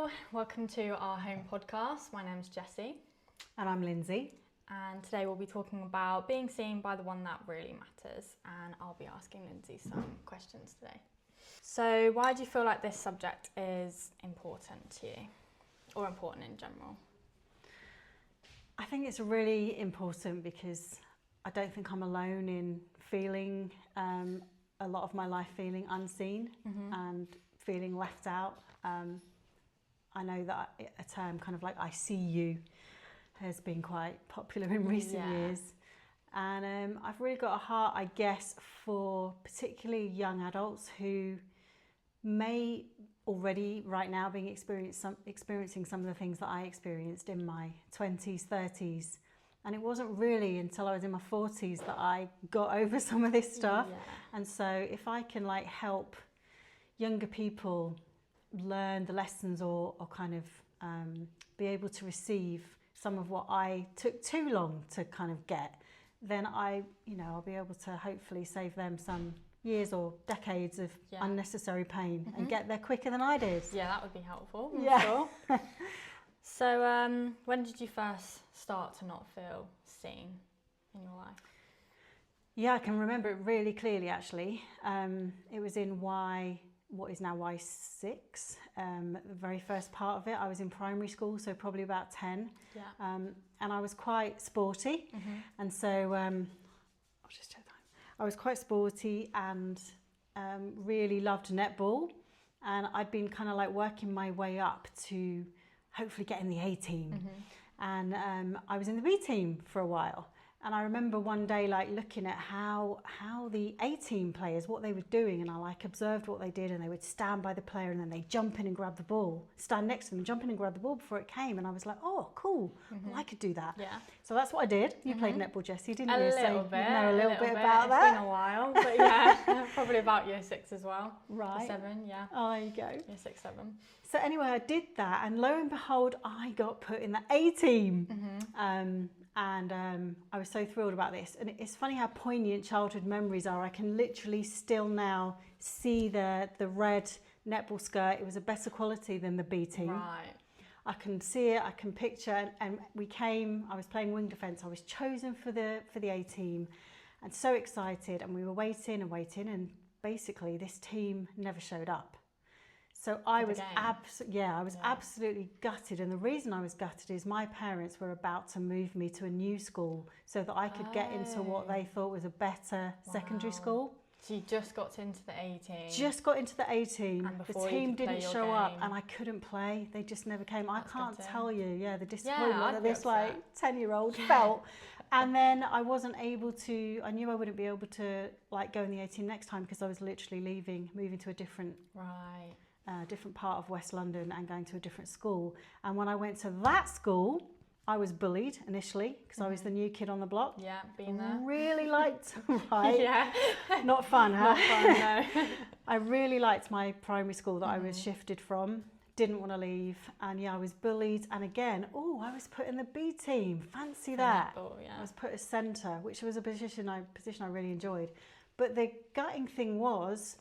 Hello, welcome to our home podcast. My name's Jessie. And I'm Lindsay. And today we'll be talking about being seen by the one that really matters. And I'll be asking Lindsay some questions today. So why do you feel like this subject is important to you? Or important in general? I think it's really important because I don't think I'm alone in feeling a lot of my life feeling unseen and feeling left out. I know that a term kind of like I see you has been quite popular in recent years. And I've really got a heart, I guess, for particularly young adults who may already right now being experiencing some of the things that I experienced in my 20s, 30s. And it wasn't really until I was in my 40s that I got over some of this stuff. And so if I can like help younger people learn the lessons or kind of be able to receive some of what I took too long to kind of get, then I'll be able to hopefully save them some years or decades of unnecessary pain and get there quicker than I did. Yeah, that would be helpful, I'm sure. So when did you first start to not feel seen in your life? Yeah, I can remember it really clearly actually. It was in what is now Y6, the very first part of it. I was in primary school, so probably about 10. Yeah. And I was quite sporty. And so, I'll just check time. I was quite sporty and really loved netball. And I'd been kind of like working my way up to hopefully get in the A team. And I was in the B team for a while. And I remember one day like looking at how the A team players, what they were doing, and I like observed what they did, and they would stand by the player and then they jump in and grab the ball, stand next to them and jump in and grab the ball before it came. And I was like, oh, cool, well, I could do that. Yeah. So that's what I did. You played netball, Jessie, didn't A you? little bit. You know a little bit about It's that. been a while, but yeah, probably about year 6 as well. Right. 7, yeah. Oh, there you go. Year 6, 7. So anyway, I did that, and lo and behold, I got put in the A team. And I was so thrilled about this. And it's funny how poignant childhood memories are. I can literally still now see the red netball skirt. It was a better quality than the B team. Right. I can see it, I can picture, and I was playing wing defence. I was chosen for the A team and so excited, and we were waiting, and basically this team never showed up. So I was absolutely gutted, and the reason I was gutted is my parents were about to move me to a new school so that I could get into what they thought was a better secondary school. So you just got into the A team? Just got into the A team. The team didn't show up, and I couldn't play. They just never came. I can't tell you, the disappointment that this like 10-year-old felt. And then I wasn't able to. I knew I wouldn't be able to like go in the A team next time because I was literally moving to a different different part of West London and going to a different school. And when I went to that school, I was bullied initially because I was the new kid on the block. Yeah, being there. Really liked, Not fun, huh? Not fun, no. I really liked my primary school that I was shifted from. Didn't want to leave, and I was bullied. And again, I was put in the B team. Fancy that! I was put as centre, which was a position I really enjoyed. But the gutting thing was,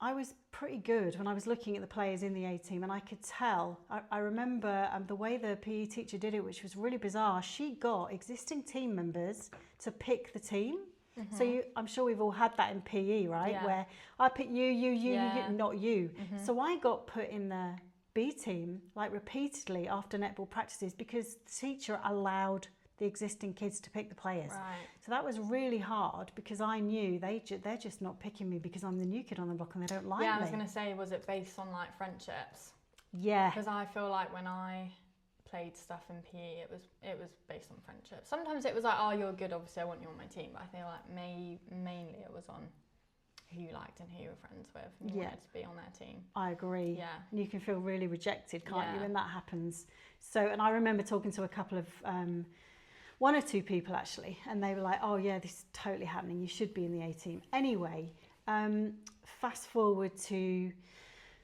I was pretty good when I was looking at the players in the A team, and I could tell. I remember the way the PE teacher did it, which was really bizarre. She got existing team members to pick the team. So I'm sure we've all had that in PE, right? Yeah. Where I pick you, not you. So I got put in the B team like repeatedly after netball practices because the teacher allowed the existing kids to pick the players. Right. So that was really hard because I knew they're just not picking me because I'm the new kid on the block and they don't like me. Yeah, I was going to say, was it based on like friendships? Yeah. Because I feel like when I played stuff in PE, it was based on friendship. Sometimes it was like, oh, you're good, obviously I want you on my team, but I feel like mainly it was on who you liked and who you were friends with and you wanted to be on their team. I agree. Yeah. And you can feel really rejected, can't you, when that happens. So, and I remember talking to a couple of, one or two people actually, and they were like, oh yeah, this is totally happening, you should be in the A team. Anyway, fast forward to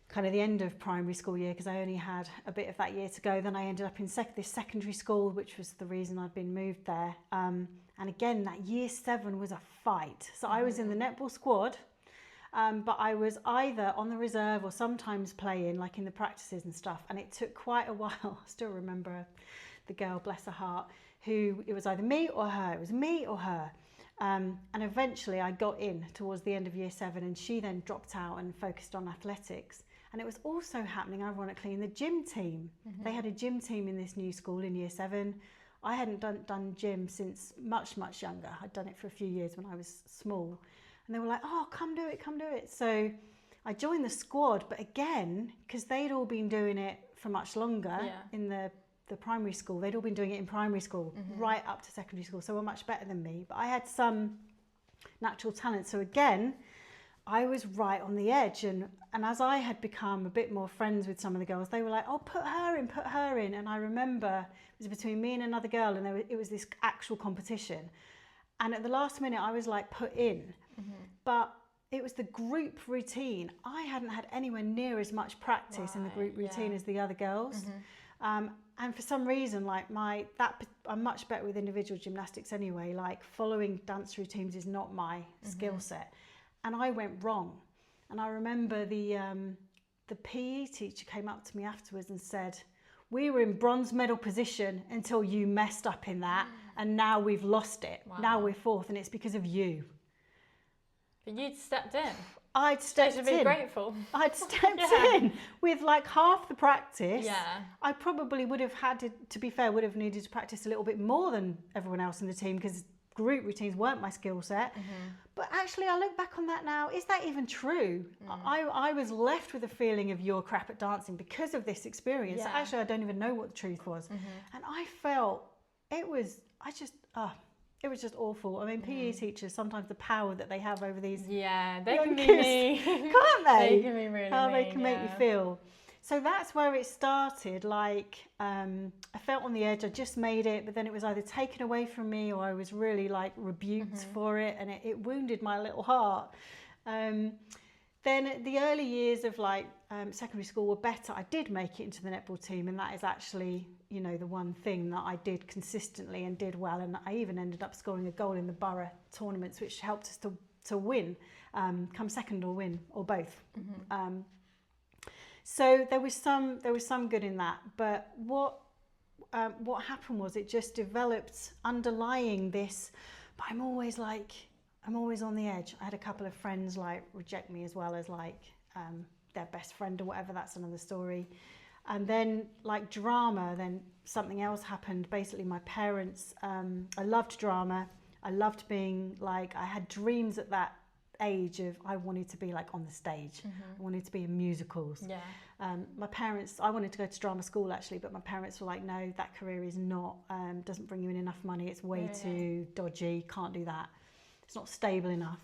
kind of the end of primary school year, because I only had a bit of that year to go. Then I ended up in this secondary school, which was the reason I'd been moved there. And again, that year 7 was a fight. So I was in the netball squad, But I was either on the reserve or sometimes playing, like in the practices and stuff. And it took quite a while. I still remember the girl, bless her heart, who it was either me or her. It was me or her. And eventually I got in towards the end of year 7, and she then dropped out and focused on athletics. And it was also happening, ironically, in the gym team. They had a gym team in this new school in year 7. I hadn't done gym since much, much younger. I'd done it for a few years when I was small. And they were like, oh, come do it, come do it. So I joined the squad, but again, because they'd all been doing it for much longer in the primary school, they'd all been doing it in primary school, right up to secondary school, so were much better than me. But I had some natural talent. So again, I was right on the edge. And as I had become a bit more friends with some of the girls, they were like, oh, put her in, put her in. And I remember it was between me and another girl, and it was this actual competition. And at the last minute, I was like put in. But it was the group routine. I hadn't had anywhere near as much practice in the group routine as the other girls. And for some reason, like I'm much better with individual gymnastics anyway. Like following dance routines is not my skill set. And I went wrong. And I remember the PE teacher came up to me afterwards and said, we were in bronze medal position until you messed up in that. And now we've lost it. Now we're 4th, and it's because of you. But you'd stepped in. I'd stepped in. You should be grateful. I'd stepped in with like half the practice. I probably would have had to be fair, would have needed to practice a little bit more than everyone else in the team, because group routines weren't my skill set. But actually, I look back on that now, is that even true? I was left with a feeling of you're crap at dancing because of this experience. Actually, I don't even know what the truth was. And I felt it was just awful. I mean, PE teachers, sometimes the power that they have over these they can youngsters, be mean. can't they? They can be really How mean, they can make you feel. So that's where it started. Like, I felt on the edge. I just made it, but then it was either taken away from me or I was really like rebuked for it, and it wounded my little heart. Then the early years of like secondary school were better. I did make it into the netball team, and that is actually, you know, the one thing that I did consistently and did well. And I even ended up scoring a goal in the borough tournaments, which helped us to win, come second or win, or both. So there was some good in that. But what happened was it just developed underlying this. But I'm always on the edge. I had a couple of friends like reject me as well as like their best friend or whatever. That's another story. And then like drama, then something else happened. Basically my parents, I loved drama. I loved being like, I had dreams at that age of I wanted to be like on the stage. I wanted to be in musicals. My parents, I wanted to go to drama school actually, but my parents were like, no, that career is not, doesn't bring you in enough money. It's way too dodgy. Can't do that. It's not stable enough.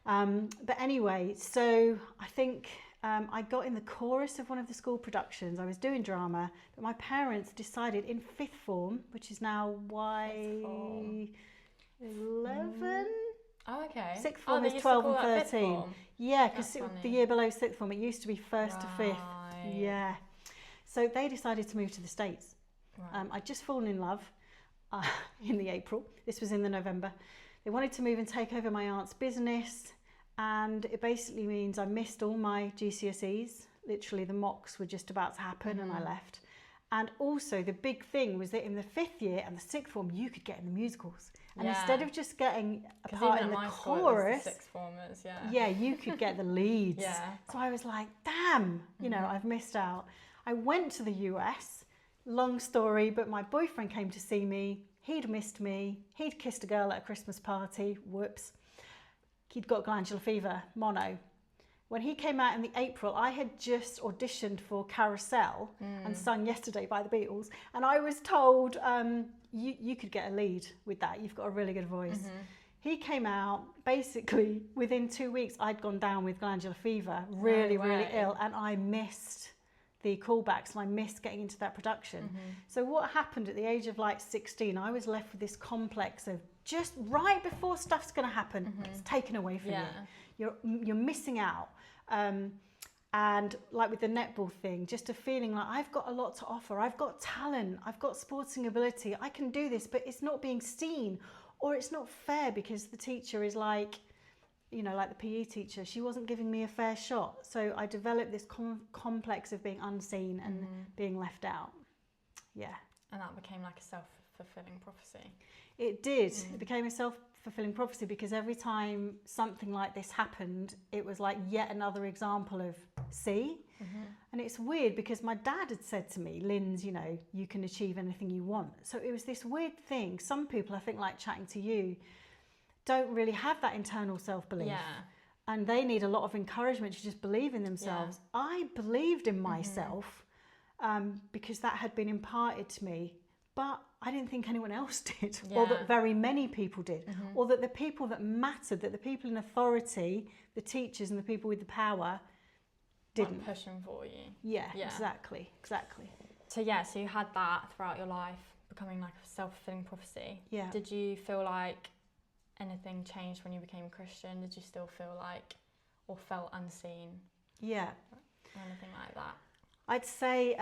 But anyway, so I think I got in the chorus of one of the school productions. I was doing drama, but my parents decided in 5th form, which is now Y11. Oh, okay. 6th form is 12 and 13. Yeah, because the year below 6th form, it used to be 1st to 5th. Yeah. So they decided to move to the States. I'd just fallen in love in the April. This was in the November. They wanted to move and take over my aunt's business, and it basically means I missed all my GCSEs. Literally the mocks were just about to happen and I left. And also the big thing was that in the 5th year and the 6th form, you could get in the musicals. And instead of just getting a part in the chorus, the 6th formers, you could get the leads. So I was like, damn, you know, I've missed out. I went to the US, long story, but my boyfriend came to see me. He'd missed me. He'd kissed a girl at a Christmas party. Whoops. He'd got glandular fever, mono. When he came out in the April, I had just auditioned for Carousel and sung Yesterday by the Beatles. And I was told, you could get a lead with that. You've got a really good voice. He came out, basically, within 2 weeks, I'd gone down with glandular fever, really ill. And I missed the callbacks and I missed getting into that production. So what happened at the age of like 16, I was left with this complex of just right before stuff's going to happen, it's taken away from you. You're missing out. And like with the netball thing, just a feeling like I've got a lot to offer. I've got talent. I've got sporting ability. I can do this, but it's not being seen, or it's not fair because the teacher is like, you know, like the PE teacher, she wasn't giving me a fair shot. So I developed this complex of being unseen and being left out. Yeah. And that became like a self-fulfilling prophecy. It did. It became a self-fulfilling prophecy because every time something like this happened, it was like yet another example of see. And it's weird because my dad had said to me, Linz, you know, you can achieve anything you want. So it was this weird thing. Some people, I think, like chatting to you, don't really have that internal self-belief. Yeah. And they need a lot of encouragement to just believe in themselves. Yeah. I believed in myself because that had been imparted to me, but I didn't think anyone else did, or that very many people did, or that the people that mattered, that the people in authority, the teachers and the people with the power didn't. Like pushing for you. Yeah, exactly. So so you had that throughout your life, becoming like a self-fulfilling prophecy. Yeah. Did you feel like anything changed when you became a Christian? Did you still feel like, or felt unseen? Yeah. Or anything like that? I'd say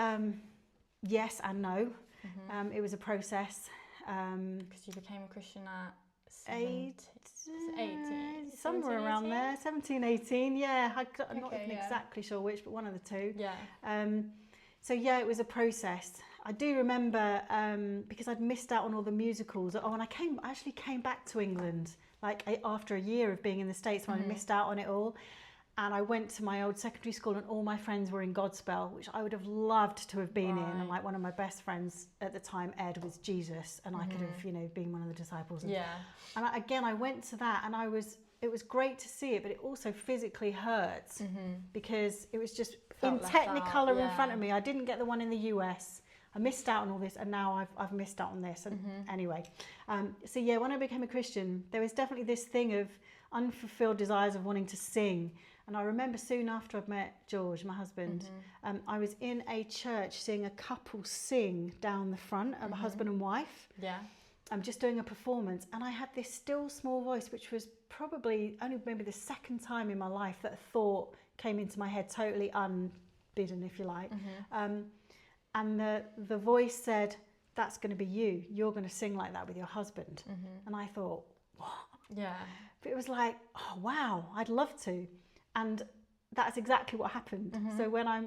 yes and no. It was a process. Because you became a Christian at 18? Somewhere 17, around 18? there, 17, 18, yeah. I'm not even exactly sure which, but one of the two. Yeah. So yeah, it was a process. I do remember because I'd missed out on all the musicals. Oh, and I actually came back to England like after a year of being in the States when I missed out on it all. And I went to my old secondary school and all my friends were in Godspell, which I would have loved to have been in. And like one of my best friends at the time, Ed, was Jesus, and I could have, you know, been one of the disciples. And I went to that, and it was great to see it, but it also physically hurt because it was just in Technicolor in front of me. I didn't get the one in the US. I missed out on all this, and now I've missed out on this. And anyway, so yeah, when I became a Christian, there was definitely this thing of unfulfilled desires of wanting to sing. And I remember soon after I'd met George, my husband, I was in a church seeing a couple sing down the front, a husband and wife. Yeah. I'm just doing a performance, and I had this still small voice, which was probably only maybe the second time in my life that a thought came into my head, totally unbidden, if you like. And the voice said, "That's going to be you. You're going to sing like that with your husband." And I thought, what? Yeah. But it was like, oh wow, I'd love to. And that's exactly what happened. So when I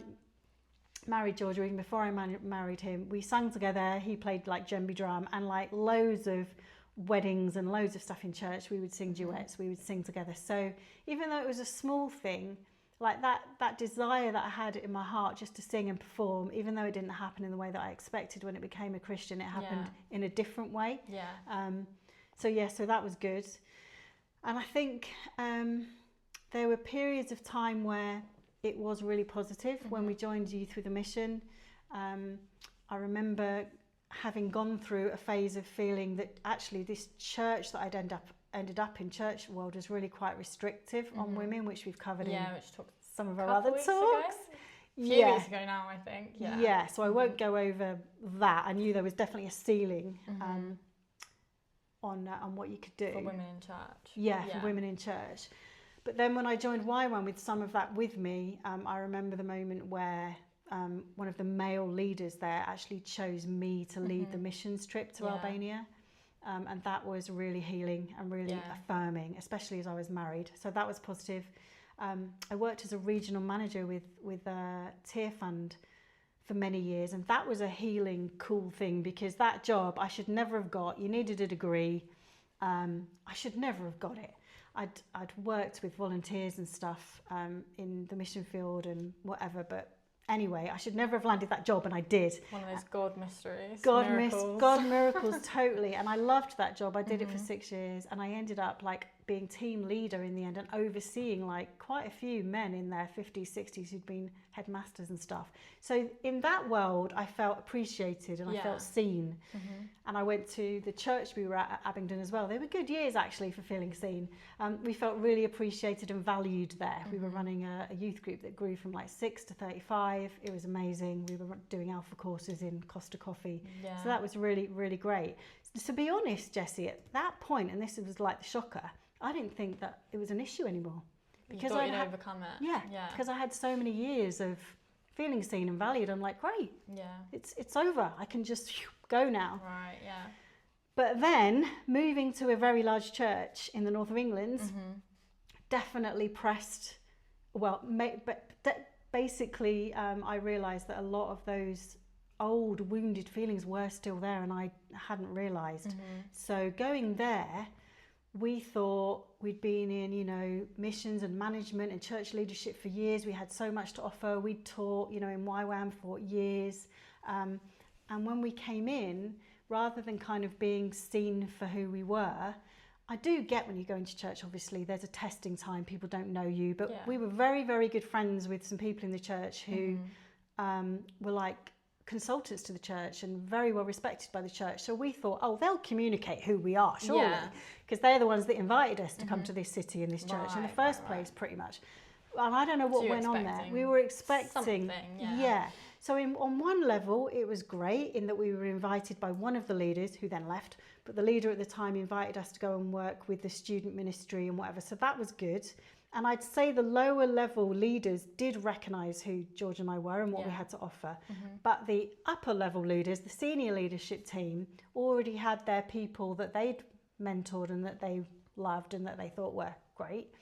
married George, or even before I married him, we sang together. He played like djembe drum, and like loads of weddings and loads of stuff in church, we would sing duets, we would sing together. So even though it was a small thing, like that desire that I had in my heart just to sing and perform, even though it didn't happen in the way that I expected when it became a Christian, it happened in a different way. So that was good. And I think there were periods of time where it was really positive. When we joined Youth with a Mission, I remember having gone through a phase of feeling that actually this church that I'd ended up in, church world, was really quite restrictive on women, which we've covered in some of our other talks. A few weeks ago now, I think. Yeah, so I won't go over that. I knew there was definitely a ceiling on what you could do. For women in church. Yeah, for women in church. But then when I joined Y1 with some of that with me, I remember the moment where one of the male leaders there actually chose me to lead the missions trip to Albania. And that was really healing and really affirming, especially as I was married. So that was positive. I worked as a regional manager with Tear Fund for many years, and that was a healing, cool thing, because that job I should never have got. You needed a degree. I should never have got it. I'd worked with volunteers and stuff in the mission field and whatever, but anyway, I should never have landed that job, and I did. One of those God mysteries. God miracles, totally. And I loved that job. I did it for 6 years, and I ended up like being team leader in the end and overseeing like quite a few men in their 50s, 60s who'd been headmasters and stuff. So in that world, I felt appreciated and I felt seen. And I went to the church we were at Abingdon as well. They were good years actually for feeling seen. We felt really appreciated and valued there. We were running a youth group that grew from like 6 to 35. It was amazing. We were doing alpha courses in Costa Coffee. So that was really, really great. To be honest, Jessie, at that point, and this was like the shocker, I didn't think that it was an issue anymore. Because I'd overcome it. Yeah, because I had so many years of feeling seen and valued. I'm like, great, it's over. I can just go now. Right, yeah. But then moving to a very large church in the north of England, definitely pressed, well, basically I realised that a lot of those old wounded feelings were still there and I hadn't realised. So going there, we thought we'd been in, you know, missions and management and church leadership for years. We had so much to offer. We'd taught, you know, in YWAM for years. And when we came in, rather than kind of being seen for who we were, I do get when you go into church, obviously, there's a testing time, people don't know you. But we were very, very good friends with some people in the church who were like consultants to the church and very well respected by the church. So we thought, oh, they'll communicate who we are, surely, because they're the ones that invited us to come to this city and this church in the first place, pretty much. And I don't know what went on there. We were expecting, So on one level, it was great in that we were invited by one of the leaders who then left, but the leader at the time invited us to go and work with the student ministry and whatever. So that was good. And I'd say the lower level leaders did recognise who George and I were and what we had to offer. But the upper level leaders, the senior leadership team, already had their people that they'd mentored and that they loved and that they thought were great.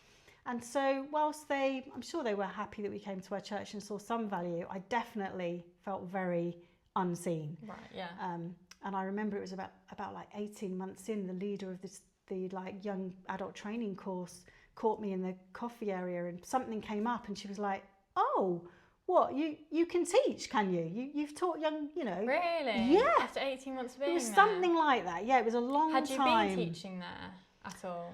And so whilst I'm sure they were happy that we came to our church and saw some value, I definitely felt very unseen. And I remember it was about like 18 months in, the leader of the like young adult training course caught me in the coffee area and something came up and she was like, oh, what, you can teach, can you? You've taught young, you know. Really? Yeah. After 18 months of being there? It was something like that. Yeah, it was a long time. Had you been teaching there at all?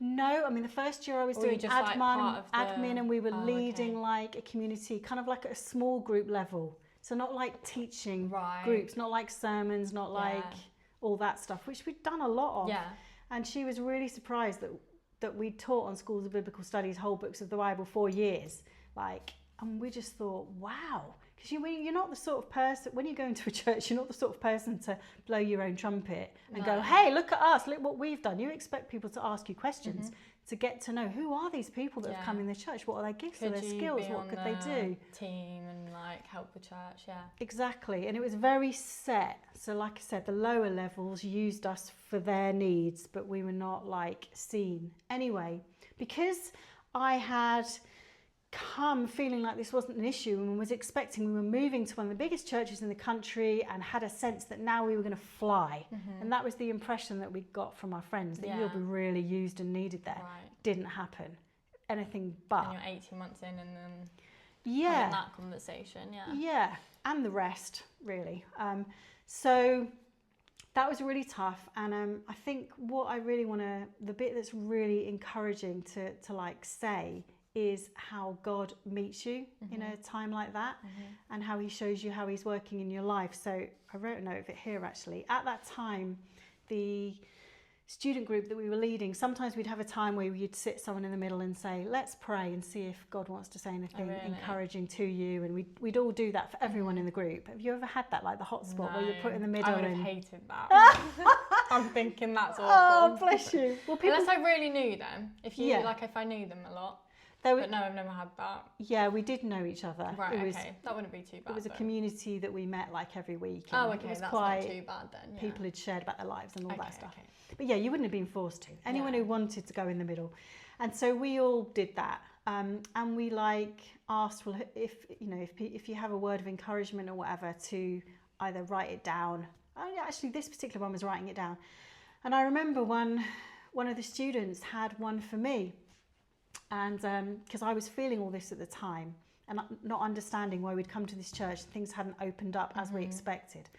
No, I mean the first year I was doing admin and we were leading like a community, kind of like at a small group level. So not like teaching groups, not like sermons, not like all that stuff, which we'd done a lot of. And she was really surprised that we'd taught on Schools of Biblical Studies whole books of the Bible for years. And we just thought, wow. Because you're not the sort of person, when you go into a church, you're not the sort of person to blow your own trumpet and go, hey, look at us, look what we've done. You expect people to ask you questions, to get to know who are these people that have come in the church, what are their gifts, what are their skills, what could they do? Team and like help the church, Exactly, and it was very set. So like I said, the lower levels used us for their needs, but we were not like seen. Anyway, because I had come feeling like this wasn't an issue and was expecting, we were moving to one of the biggest churches in the country and had a sense that now we were going to fly. And that was the impression that we got from our friends, that you'll be really used and needed there. Didn't happen. Anything but. And you're 18 months in and then having that conversation, and the rest, really. So that was really tough. And I think what I really want to, the bit that's really encouraging to like say is how God meets you in a time like that and how he shows you how he's working in your life. So I wrote a note of it here actually. At that time, the student group that we were leading, sometimes we'd have a time where you'd sit someone in the middle and say, let's pray and see if God wants to say anything encouraging to you. And we'd all do that for everyone in the group. Have you ever had that, like the hotspot where you're put in the middle? I would have hated that. I'm thinking that's awful. Oh, bless you. Well, unless I really knew them. If I knew them a lot. But no, I've never had that. Yeah, we did know each other. Right, that wouldn't be too bad. It was a community that we met like every week. Oh, okay, that's not too bad then. People had shared about their lives and all that stuff. But yeah, you wouldn't have been forced to. Anyone who wanted to go in the middle. And so we all did that. And we like asked, well, if you have a word of encouragement or whatever, to either write it down. Actually, this particular one was writing it down. And I remember one of the students had one for me. And because I was feeling all this at the time and not understanding why we'd come to this church, things hadn't opened up as we expected.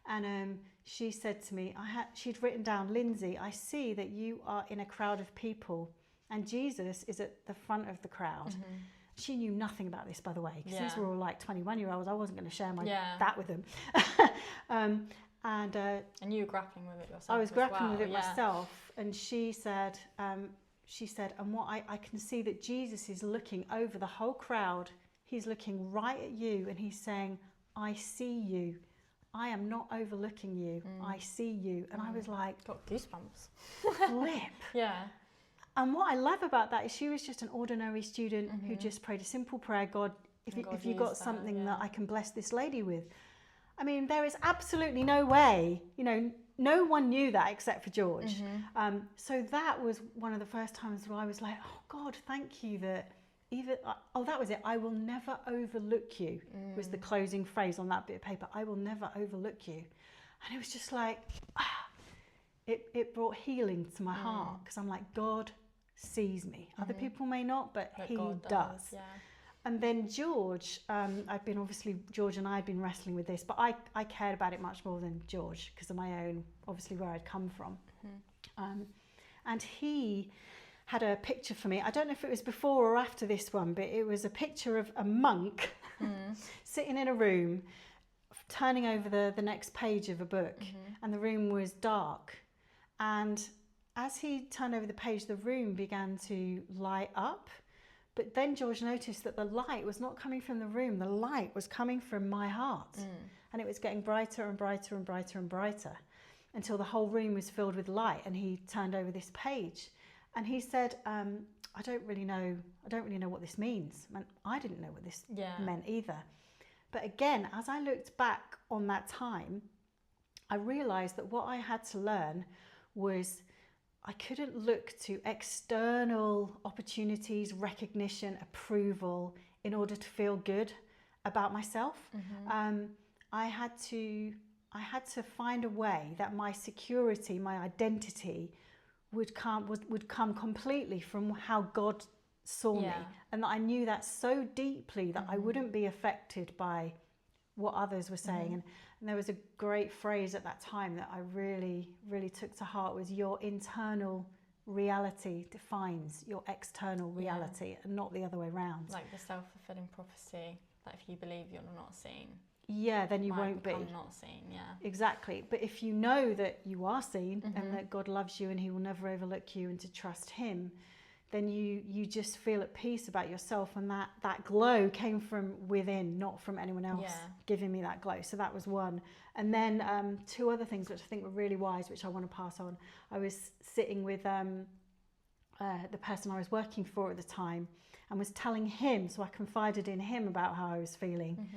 And she said to me, she'd written down, Lindsay, I see that you are in a crowd of people and Jesus is at the front of the crowd. She knew nothing about this, by the way, because these were all like 21-year-olds. I wasn't going to share that with them. And you were grappling with it yourself. I was grappling with it myself. And she said, and what I can see that Jesus is looking over the whole crowd. He's looking right at you and he's saying, I see you. I am not overlooking you. I see you. And I was like, got goosebumps. Flip. And what I love about that is she was just an ordinary student who just prayed a simple prayer. God, if you got something that I can bless this lady with. I mean, there is absolutely no way, you know, no one knew that except for George. So that was one of the first times where I was like, oh God, thank you that even, oh, that was it. I will never overlook you was the closing phrase on that bit of paper. I will never overlook you. And it was just like, it brought healing to my heart, because I'm like, God sees me. Other people may not, but he God does. Yeah. And then George, George and I had been wrestling with this, but I cared about it much more than George because of my own, obviously where I'd come from. And he had a picture for me. I don't know if it was before or after this one, but it was a picture of a monk sitting in a room, turning over the next page of a book, and the room was dark. And as he turned over the page, the room began to light up. But then George noticed that the light was not coming from the room. The light was coming from my heart. And it was getting brighter and brighter and brighter and brighter until the whole room was filled with light. And he turned over this page and he said, I don't really know what this means. And I didn't know what this meant either. But again, as I looked back on that time, I realized that what I had to learn was I couldn't look to external opportunities, recognition, approval in order to feel good about myself. I had to find a way that my security, my identity would come completely from how God saw me, and that I knew that so deeply that I wouldn't be affected by what others were saying. And there was a great phrase at that time that I really, really took to heart, was your internal reality defines your external reality and not the other way around. Like the self-fulfilling prophecy, that if you believe you're not seen, then you won't be not seen. Exactly. But if you know that you are seen and that God loves you and he will never overlook you, and to trust him, then you just feel at peace about yourself, and that glow came from within, not from anyone else giving me that glow. So that was one. And then two other things which I think were really wise, which I want to pass on. I was sitting with the person I was working for at the time and was telling him, so I confided in him about how I was feeling.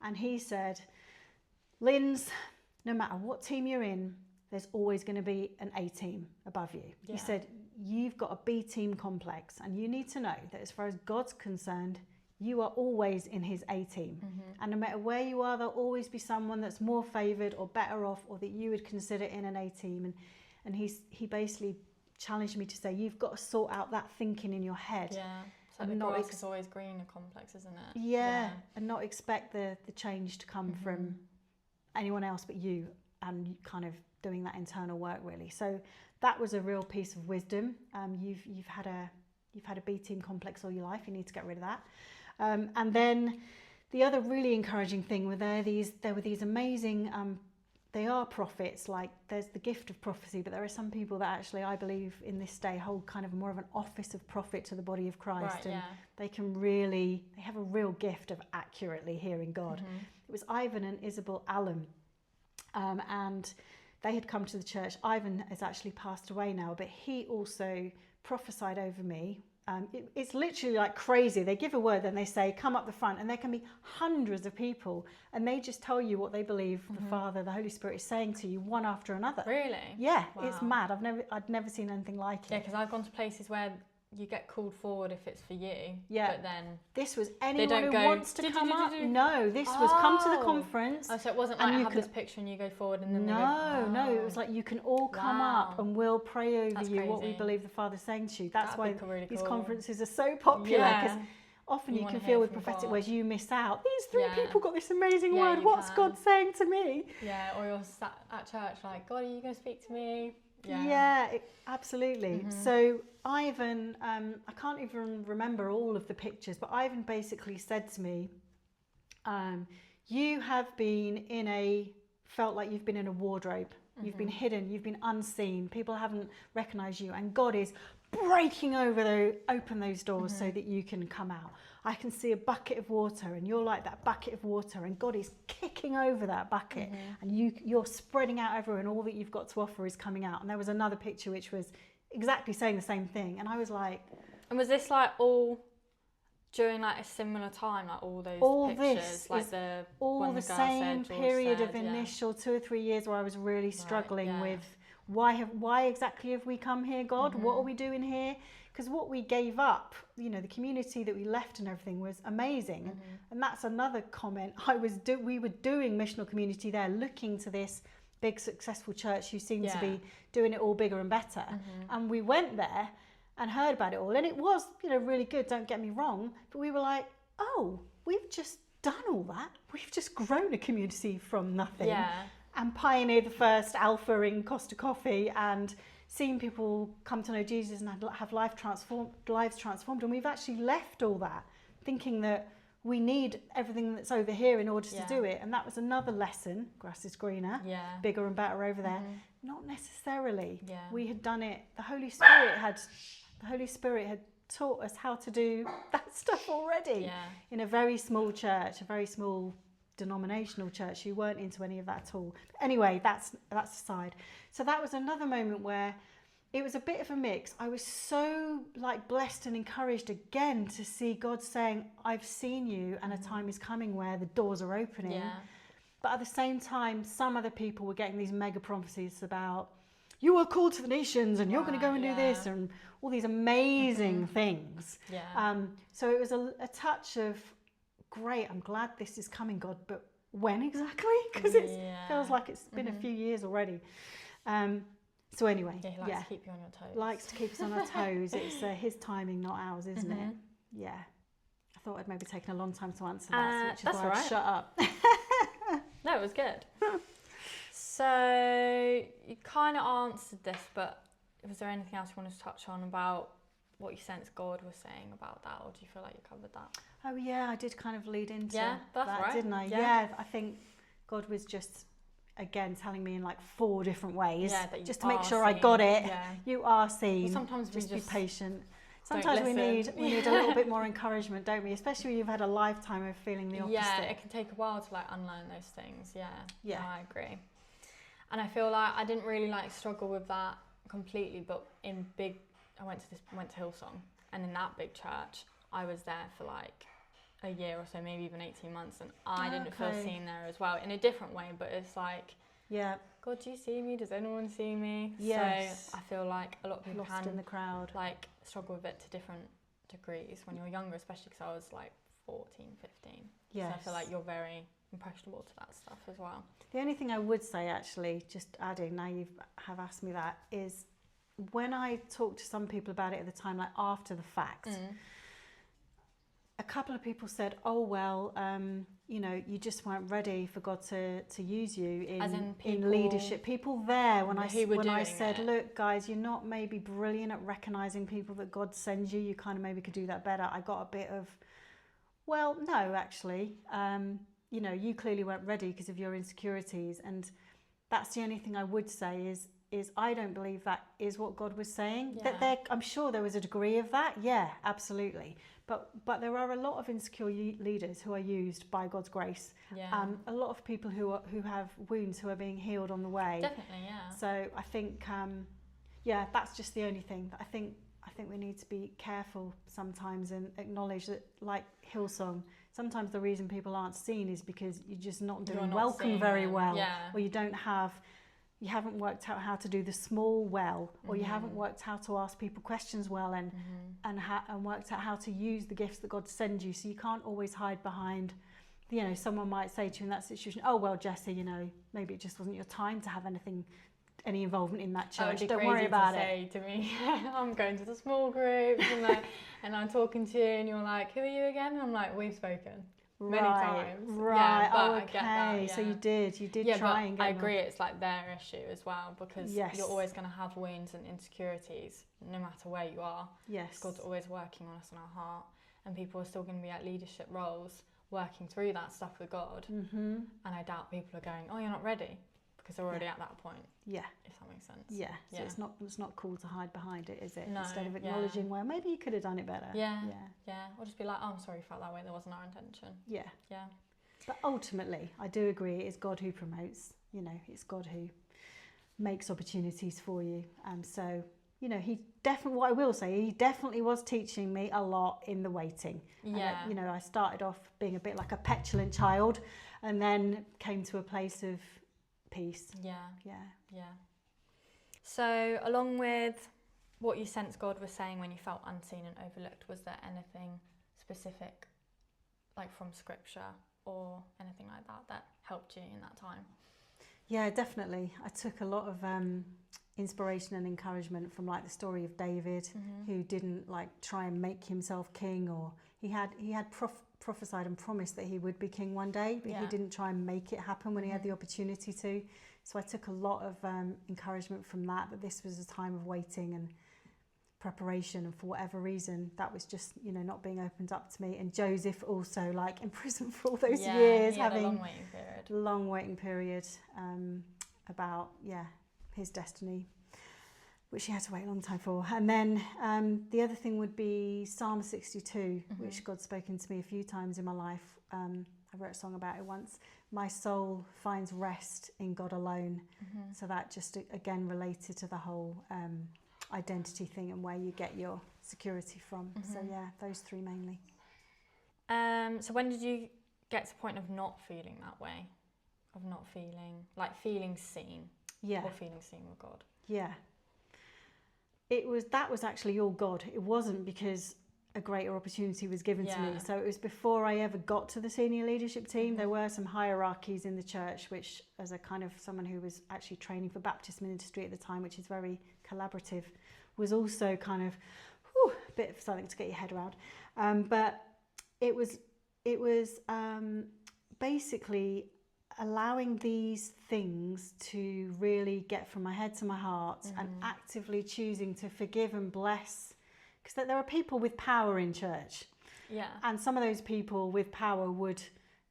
And he said, Linz, no matter what team you're in, there's always going to be an A team above you. He said, you've got a B team complex, and you need to know that as far as God's concerned, you are always in his A team. And no matter where you are, there'll always be someone that's more favoured or better off, or that you would consider in an A team. And he basically challenged me to say, you've got to sort out that thinking in your head. So the grass is always greener complex, isn't it? And not expect the change to come from anyone else but you, and kind of doing that internal work, really. So that was a real piece of wisdom. You've had a B team complex all your life. You need to get rid of that. And then the other really encouraging thing were there were these amazing. They are prophets. Like, there's the gift of prophecy, but there are some people that actually, I believe, in this day hold kind of more of an office of prophet to the body of Christ, and they have a real gift of accurately hearing God. It was Ivan and Isabel Allen, and they had come to the church. Ivan has actually passed away now, but he also prophesied over me. It's literally like crazy. They give a word, then they say, come up the front, and there can be hundreds of people, and they just tell you what they believe the Father, the Holy Spirit is saying to you, one after another. Really? Yeah, wow. It's mad. I'd never seen anything like it. Yeah, because I've gone to places where you get called forward if it's for you. Yeah. But then this was anyone who wants to come up. No, this was come to the conference. Oh, so it wasn't like I have this picture and you go forward and then No, it was like you can all come up and we'll pray over That's you, crazy. what we believe the Father's saying to you. That's why really these cool. conferences are so popular, because often you can feel with prophetic God. words you miss out. These three people got this amazing Yeah, word. What's God saying to me? Yeah, or you're sat at church like, God, are you going to speak to me? Absolutely. So Ivan, I can't even remember all of the pictures, but Ivan basically said to me, you have felt like you've been in a wardrobe. You've been hidden, you've been unseen, people haven't recognised you, and God is breaking open those doors so that you can come out. I can see a bucket of water, and you're like that bucket of water, and God is kicking over that bucket, and you're spreading out everywhere, and all that you've got to offer is coming out. And there was another picture which was exactly saying the same thing, and I was like... And was this like all during like a similar time, like all those All pictures, this like is the all when the the girl same said, George period said, of initial 2 or 3 years where I was really struggling yeah. with why exactly have we come here, God? What are we doing here? Because what we gave up, you know, the community that we left and everything was amazing. And that's another comment. We were doing missional community there, looking to this big successful church who seemed to be doing it all bigger and better. And we went there and heard about it all, and it was, you know, really good, don't get me wrong, but we were like, oh, we've just done all that. We've just grown a community from nothing and pioneered the first Alpha in Costa Coffee and seen people come to know Jesus and have lives transformed. And we've actually left all that thinking that we need everything that's over here in order to do it. And that was another lesson. Grass is greener, bigger and better over there. Not necessarily. We had done it. The Holy Spirit had taught us how to do that stuff already in a very small church, a very small denominational church who weren't into any of that at all. But anyway, that's aside. So that was another moment where it was a bit of a mix. I was so like blessed and encouraged again to see God saying, I've seen you and a time is coming where the doors are opening. But at the same time, some other people were getting these mega prophecies about, you are called to the nations and you're going to go and do this and all these amazing things. So it was a touch of, great, I'm glad this is coming, God, but when exactly? Because it feels like it's been a few years already. So anyway, he likes to keep you on your toes. Likes to keep us on our toes. It's his timing, not ours, isn't it? Yeah. I thought I'd maybe taken a long time to answer that, which is why I'd shut up. No, it was good. So you kind of answered this, but was there anything else you wanted to touch on about what you sense God was saying about that, or do you feel like you covered that? Oh yeah, I did kind of lead into that's that, right. didn't I? Yeah, I think God was just, again, telling me in like 4 different ways, just to make sure I got it. You are seen. Well, sometimes just we be patient. Sometimes we need a little bit more encouragement, don't we? Especially when you've had a lifetime of feeling the opposite. Yeah, it can take a while to like unlearn those things. Yeah, no, I agree. And I feel like I didn't really like struggle with that completely, but I went to Hillsong, and in that big church, I was there for like a year or so, maybe even 18 months, and I didn't feel seen there as well, in a different way, but it's like, God, do you see me? Does anyone see me? Yes. So I feel like a lot of people lost in the crowd, like struggle with it to different degrees when you're younger, especially because I was like 14, 15. Yes. So I feel like you're very impressionable to that stuff as well. The only thing I would say, actually, just adding, now you have asked me that, is when I talked to some people about it at the time, like after the fact, a couple of people said, oh, well, you know, you just weren't ready for God to use you in leadership. People there, when I said, look, guys, you're not maybe brilliant at recognising people that God sends you. You kind of maybe could do that better. I got a bit of, well, no, actually, you know, you clearly weren't ready because of your insecurities. And that's the only thing I would say is I don't believe that is what God was saying. That I'm sure there was a degree of that. Yeah, absolutely. But there are a lot of insecure leaders who are used by God's grace. A lot of people who have wounds who are being healed on the way. Definitely, yeah. So I think, that's just the only thing. I think we need to be careful sometimes and acknowledge that, like Hillsong, sometimes the reason people aren't seen is because you're just not doing welcome very well, or you haven't worked out how to do the small well, or you haven't worked out how to ask people questions well, and worked out how to use the gifts that God sends you. So you can't always hide behind, you know, someone might say to you in that situation, oh, well, Jessie, you know, maybe it just wasn't your time to have any involvement in that church. Don't worry about it. Say to me, I'm going to the small groups and I'm talking to you and you're like, who are you again? And I'm like, we've spoken many times. Right. Yeah, but okay. I get that, yeah. So you did try and get I agree, it's like their issue as well, because you're always going to have wounds and insecurities no matter where you are. Yes. God's always working on us in our heart, and people are still going to be at leadership roles working through that stuff with God. And I doubt people are going, oh, you're not ready, because they're already at that point. Yeah. If that makes sense. Yeah. So it's not cool to hide behind it, is it? No, instead of acknowledging where maybe you could have done it better. Yeah. Or just be like, oh, I'm sorry you felt that way, that wasn't our intention. Yeah. But ultimately, I do agree, it is God who promotes. You know, it's God who makes opportunities for you. So he definitely, what I will say, he definitely was teaching me a lot in the waiting. Yeah. And, I started off being a bit like a petulant child and then came to a place of peace. Yeah. Yeah. Yeah. So along with what you sensed God was saying when you felt unseen and overlooked, was there anything specific, like from scripture or anything like that helped you in that time? Yeah, definitely. I took a lot of inspiration and encouragement from like the story of David, who didn't like try and make himself king, or he had prophesied and promised that he would be king one day, but he didn't try and make it happen when he had the opportunity to. So I took a lot of encouragement from that this was a time of waiting and preparation, and for whatever reason that was just not being opened up to me. And Joseph also, like, in prison for all those years, he had having a long waiting period. About his destiny, which he had to wait a long time for. And then the other thing would be Psalm 62, which God's spoken to me a few times in my life. I wrote a song about it once. My soul finds rest in God alone. So that just again related to the whole identity thing and where you get your security from. So yeah, those three mainly. So when did you get to the point of not feeling that way? Of not feeling seen? Yeah. Or feeling seen with God? Yeah. That was actually all God. It wasn't because a greater opportunity was given to me. So it was before I ever got to the senior leadership team. There were some hierarchies in the church, which, as a kind of someone who was actually training for Baptist ministry at the time, which is very collaborative, was also kind of a bit of something to get your head around. But it was basically allowing these things to really get from my head to my heart, and actively choosing to forgive and bless, because there are people with power in church, and some of those people with power would,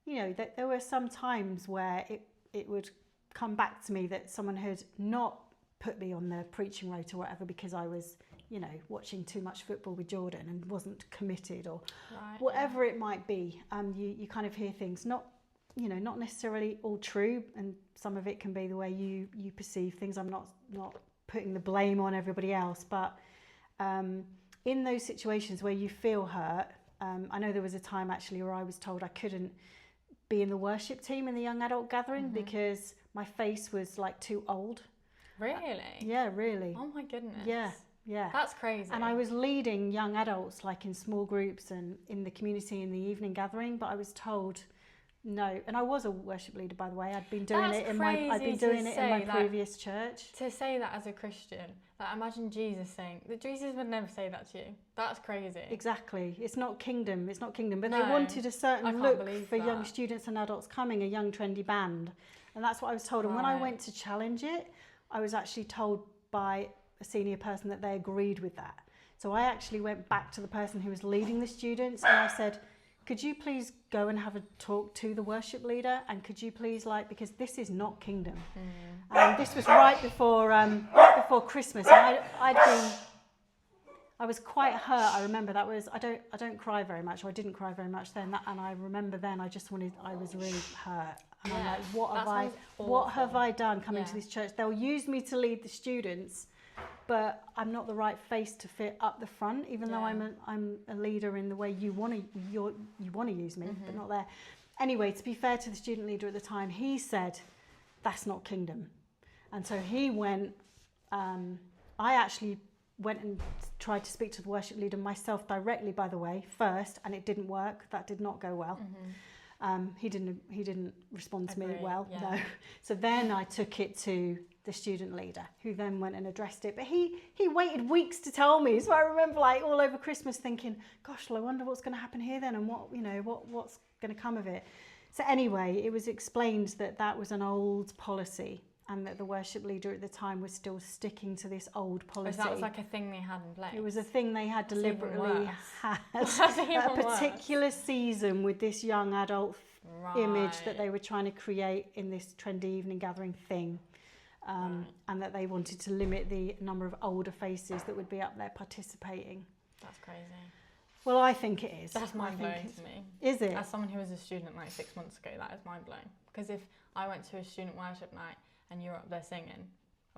there were some times where it would come back to me that someone had not put me on the preaching rota or whatever because I was watching too much football with Jordan and wasn't committed, or whatever it might be. You kind of hear things not necessarily all true, and some of it can be the way you perceive things. I'm not putting the blame on everybody else, but in those situations where you feel hurt, I know there was a time actually where I was told I couldn't be in the worship team in the young adult gathering because my face was like too old. Really? Yeah, really. Oh my goodness. Yeah. That's crazy. And I was leading young adults, like in small groups and in the community in the evening gathering, but I was told no. And I was a worship leader, by the way. I'd been doing it in my previous church. To say that as a Christian, like, imagine Jesus saying that. Jesus would never say that to you. That's crazy. Exactly. It's not kingdom. But they wanted a certain look for young students and adults coming, a young trendy band. And that's what I was told. And when I went to challenge it, I was actually told by a senior person that they agreed with that. So I actually went back to the person who was leading the students and I said, could you please go and have a talk to the worship leader, and could you please, because this is not kingdom. And this was right before Christmas, and I was quite hurt. I remember that was, I don't cry very much, or I didn't cry very much then, and I remember then I was really hurt. And I'm like, what have I done coming to this church? They'll use me to lead the students, but I'm not the right face to fit up the front, even though I'm a leader in the way you want to use me, but not there. Anyway, to be fair to the student leader at the time, he said, that's not kingdom. And so he went, I actually went and tried to speak to the worship leader myself directly, by the way, first, and it didn't work. That did not go well. He didn't respond to me well. No. So then I took it to the student leader, who then went and addressed it. But he waited weeks to tell me. So I remember, all over Christmas thinking, gosh, well, I wonder what's going to happen here then, and what's going to come of it. So anyway, it was explained that was an old policy, and that the worship leader at the time was still sticking to this old policy. So that was like a thing they had in place? It was a thing they had deliberately had a particular season with this young adult image that they were trying to create in this trendy evening gathering thing. And that they wanted to limit the number of older faces that would be up there participating. That's crazy. Well, I think it is. That's mind-blowing to me. Is it? As someone who was a student 6 months ago, that is mind-blowing. Because if I went to a student worship night and you're up there singing,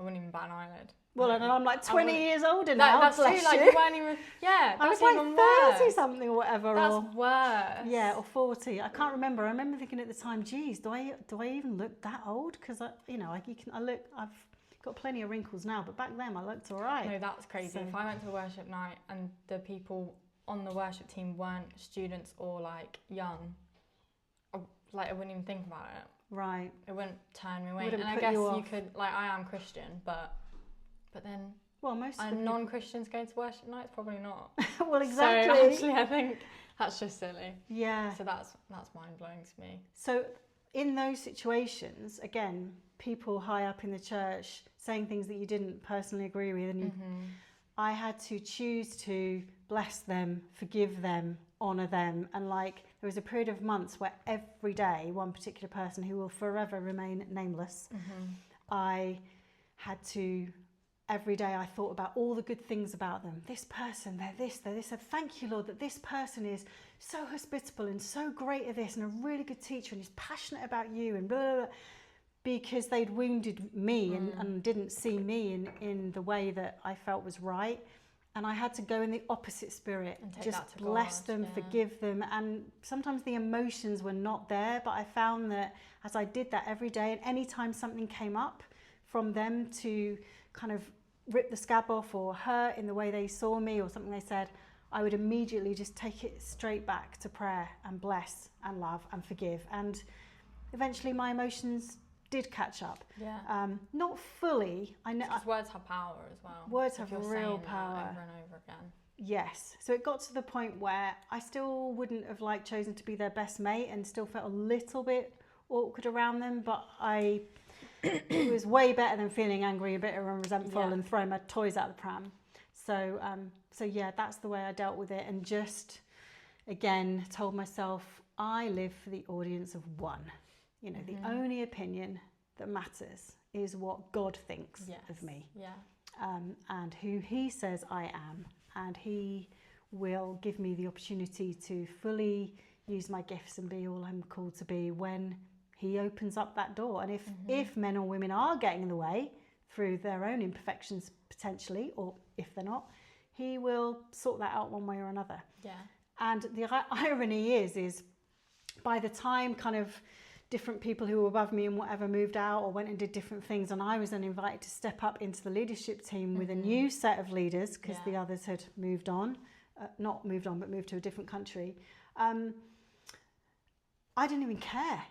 I wouldn't even bat an eyelid. Well, and I'm like 20 years older now. That's bless true. Like you. you weren't even. Yeah, I that's was even like 30 worse. something or whatever. That's worse. Yeah, or 40. I can't remember. I remember thinking at the time, geez, do I even look that old? Because I've got plenty of wrinkles now, but back then I looked all right. No, that's crazy. So, if I went to a worship night and the people on the worship team weren't students or like young, I wouldn't even think about it. right. It wouldn't turn me away. Wouldn't And I put guess you you off. could, like, I am Christian, but then Well, most of are the people... non-Christians going to worship nights? Probably not. Well, exactly. So actually, I think that's just silly. Yeah. So that's mind blowing to me. So in those situations, again, people high up in the church saying things that you didn't personally agree with, and I had to choose to bless them, forgive them, honour them. And like there was a period of months where every day one particular person who will forever remain nameless, I had to, every day I thought about all the good things about them. This person, they're this. Thank you, Lord, that this person is so hospitable and so great at this and a really good teacher and is passionate about you and blah, blah, blah. Because they'd wounded me and didn't see me in the way that I felt was right. And I had to go in the opposite spirit, just bless them, forgive them. And sometimes the emotions were not there, but I found that as I did that every day, and any time something came up from them to kind of rip the scab off or hurt in the way they saw me or something they said, I would immediately just take it straight back to prayer and bless and love and forgive. And eventually my emotions did catch up. Yeah. Not fully. I know. Because words have power as well. Words have real power. Over and over again. Yes. So it got to the point where I still wouldn't have chosen to be their best mate and still felt a little bit awkward around them, but it was way better than feeling angry, bitter and resentful and throwing my toys out the pram. So yeah, that's the way I dealt with it, and just again told myself I live for the audience of one. You know, the only opinion that matters is what God thinks of me. Yeah. And who he says I am. And he will give me the opportunity to fully use my gifts and be all I'm called to be when he opens up that door. And if men or women are getting in the way through their own imperfections potentially, or if they're not, he will sort that out one way or another. Yeah. And the irony is by the time kind of different people who were above me and whatever moved out or went and did different things, and I was then invited to step up into the leadership team with a new set of leaders because the others had moved on, not moved on, but moved to a different country. I didn't even care.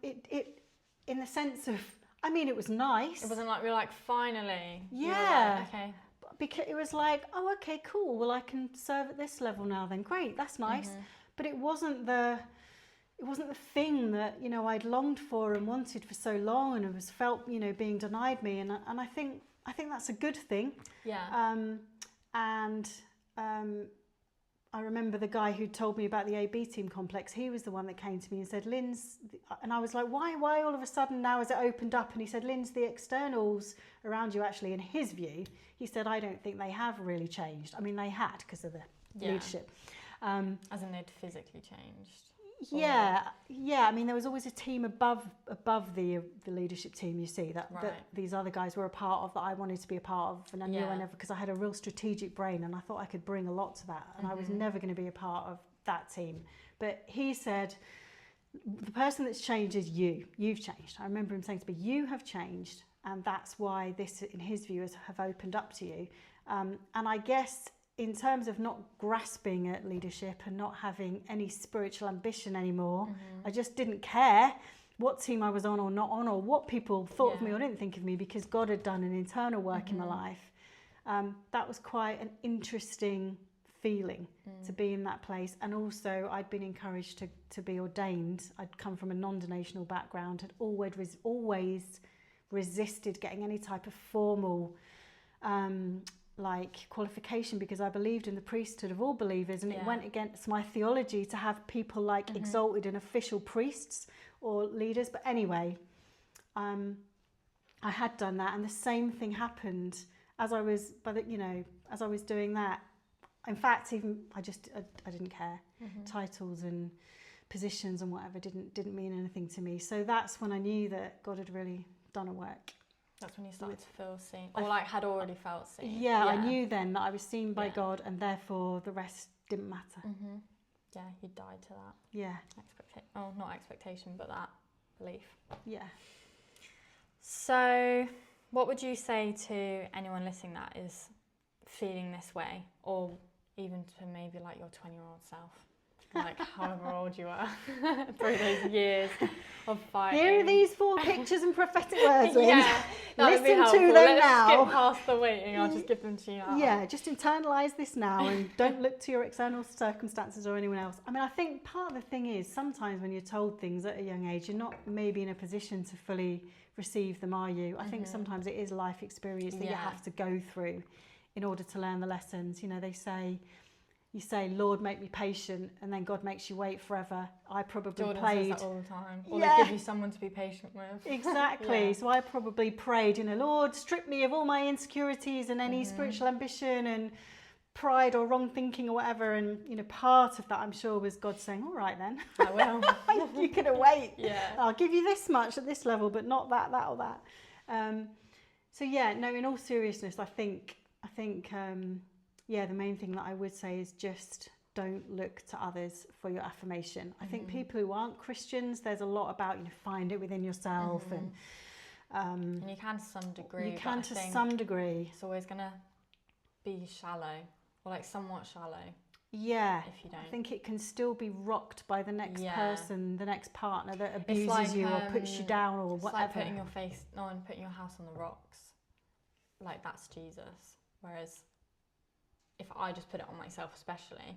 It in the sense of, I mean, it was nice. It wasn't like we were like, finally. Yeah. Like, okay. Because it was like, oh, okay, cool. Well, I can serve at this level now then. Great, that's nice. But it wasn't the thing that, you know, I'd longed for and wanted for so long, and it was felt, you know, being denied me. And I think that's a good thing. Yeah. I remember the guy who told me about the AB team complex. He was the one that came to me and said, Linz, and I was like, why all of a sudden now has it opened up? And he said, Linz, the externals around you actually, in his view, he said, I don't think they have really changed. I mean, they had because of the leadership. As in they'd physically changed. Yeah. I mean, there was always a team above the leadership team. You see that these other guys were a part of, that I wanted to be a part of, and I knew I never, because I had a real strategic brain, and I thought I could bring a lot to that, and I was never going to be a part of that team. But he said, the person that's changed is you. You've changed. I remember him saying to me, you have changed, and that's why this, in his view, have opened up to you. And I guess, in terms of not grasping at leadership and not having any spiritual ambition anymore, I just didn't care what team I was on or not on, or what people thought of me or didn't think of me, because God had done an internal work in my life. That was quite an interesting feeling to be in that place. And also I'd been encouraged to be ordained. I'd come from a non-denominational background, had always resisted getting any type of formal qualification, because I believed in the priesthood of all believers, and it went against my theology to have people exalted and official priests or leaders. But anyway, I had done that, and the same thing happened as I was doing that. In fact, even I didn't care. Titles and positions and whatever didn't mean anything to me. So that's when I knew that God had really done a work. That's when you started to feel seen, or like had already felt seen. Yeah, I knew then that I was seen by Yeah. God, and therefore the rest didn't matter. Yeah, you died to that. Yeah. Not expectation, but that belief. Yeah. So, what would you say to anyone listening that is feeling this way, or even to maybe like your 20-year-old self, like however old you are, through those years of fighting? Here are these 4 pictures and prophetic words, Lynn. Yeah, that would be Listen helpful. to them Let's now. skip past the waiting. I'll just give them to you now. Yeah, just internalise this now and don't look to your external circumstances or anyone else. I mean, I think part of the thing is sometimes when you're told things at a young age, you're not maybe in a position to fully receive them, are you? I think sometimes it is life experience that you have to go through in order to learn the lessons. You know, you say, Lord, make me patient, and then God makes you wait forever. I probably Jordan prayed. says that all the time. Or they give you someone to be patient with. Exactly. So I probably prayed, Lord, strip me of all my insecurities and any spiritual ambition and pride or wrong thinking or whatever. And, part of that, I'm sure, was God saying, all right then. I will. You can wait. Yeah. I'll give you this much at this level, but not that or that. In all seriousness, I think, the main thing that I would say is just don't look to others for your affirmation. I think people who aren't Christians, there's a lot about, find it within yourself. And you can to some degree. You can to some degree. It's always going to be shallow, or like somewhat shallow. Yeah. If you don't. I think it can still be rocked by the next person, the next partner that abuses like, you or puts you down or whatever. It's like putting your house on the rocks. Like, that's Jesus. Whereas if I just put it on myself especially,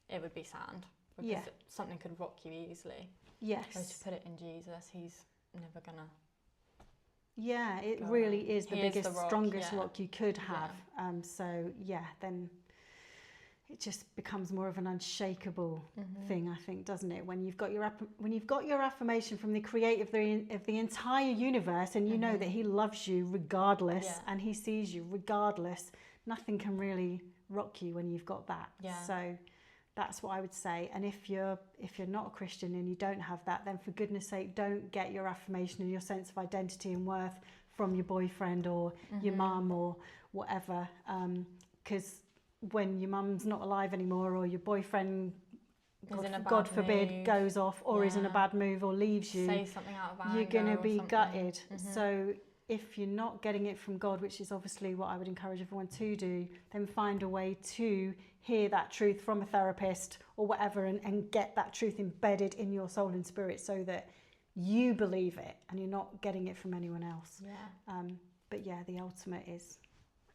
it would be sand. Because something could rock you easily. Yes. Whereas to put it in Jesus, he's never going to... Yeah, it really is the biggest, strongest rock you could have. Then it just becomes more of an unshakable thing, I think, doesn't it? When you've got your affirmation from the creator of the entire universe, and you know that he loves you regardless, and he sees you regardless, nothing can really rock you when you've got that. Yeah. So that's what I would say. And if you're not a Christian and you don't have that, then for goodness sake, don't get your affirmation and your sense of identity and worth from your boyfriend or your mum or whatever. Because when your mum's not alive anymore, or your boyfriend, God forbid, goes off or is in a bad mood or leaves you, say something out of anger, you're going to be gutted. So if you're not getting it from God, which is obviously what I would encourage everyone to do, then find a way to hear that truth from a therapist or whatever, and get that truth embedded in your soul and spirit so that you believe it and you're not getting it from anyone else. The ultimate is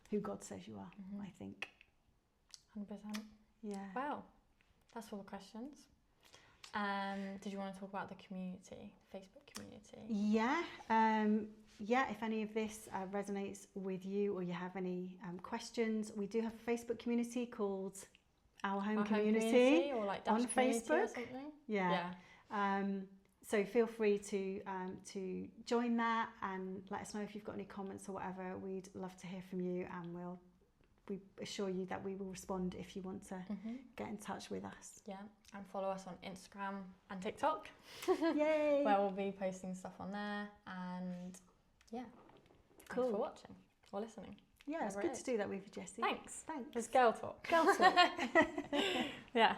who God says you are, I think. 100%. Yeah. Wow, that's all the questions. Did you want to talk about the community, Facebook community? If any of this resonates with you, or you have any questions, we do have a Facebook community called Our Home Community, or like on Facebook. Or something. So feel free to join that and let us know if you've got any comments or whatever. We'd love to hear from you, and we assure you that we will respond if you want to get in touch with us. Yeah, and follow us on Instagram and TikTok. Yay! Where we'll be posting stuff on there, and cool. Thanks for watching or listening. Yeah, it's good to do that with you, Jessie. Thanks. It's girl talk. Yeah.